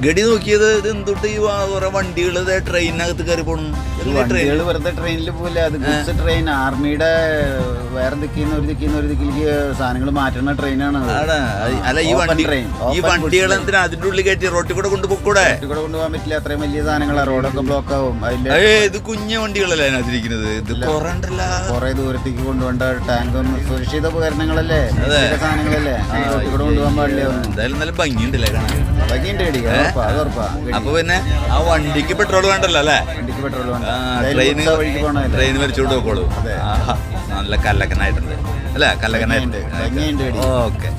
ഗഡി നോക്കിയത് ഇത് എന്തൊട്ട് ഈ കുറെ വണ്ടികൾ ട്രെയിനകത്ത് കയറി പോണു. വണ്ടികൾ വെറുതെ ട്രെയിനിൽ പോലെ അത് ഗുഡ്സ് ട്രെയിൻ, ആർമിയുടെ വേറെ ദിക്കിന്ന് ഒരു ദിക്കിലേക്ക് സാധനങ്ങൾ മാറ്റുന്ന ട്രെയിനാണ്. അല്ല ഈ വണ്ടികൾ എന്തിനാ അതിന്റെ ഉള്ളിൽ കയറ്റി റോട്ടിൽ കൂടെ കൊണ്ടുപോകൂടെ? കൊണ്ടുപോകാൻ പറ്റില്ല, അത്രയും വലിയ സാധനങ്ങളാണ്, റോഡൊക്കെ ബ്ലോക്ക് ആവും. ഇത് കുഞ്ഞ വണ്ടികളല്ലേ അതിനകത്തിരിക്കുന്നത്? ഇത് കുറെ ദൂരത്തേക്ക് കൊണ്ടുപോകേണ്ട ടാങ്കും സുരക്ഷിത ഉപകരണങ്ങളല്ലേ, സാധനങ്ങളല്ലേ, റോട്ടിൽ കൂടെ കൊണ്ടുപോകാൻ പാടില്ല. എന്തായാലും നല്ല ഭംഗിയുണ്ടല്ലേ കാണാൻ? ഭംഗിയുണ്ട് ഗഡി, അത് ഉറപ്പാ. അപ്പൊ പിന്നെ ആ വണ്ടിക്ക് പെട്രോൾ വേണ്ടല്ലോ അല്ലേ? വണ്ടിക്ക് പെട്രോൾ വേണ്ട, ട്രെയിൻ വലിച്ചോണ്ട് പോക്കോളൂ. നല്ല കല്ലക്കനായിട്ടുണ്ട് അല്ലേ? കല്ലക്കനായിട്ടുണ്ട്. ഭംഗിയുണ്ട്. ഓക്കെ.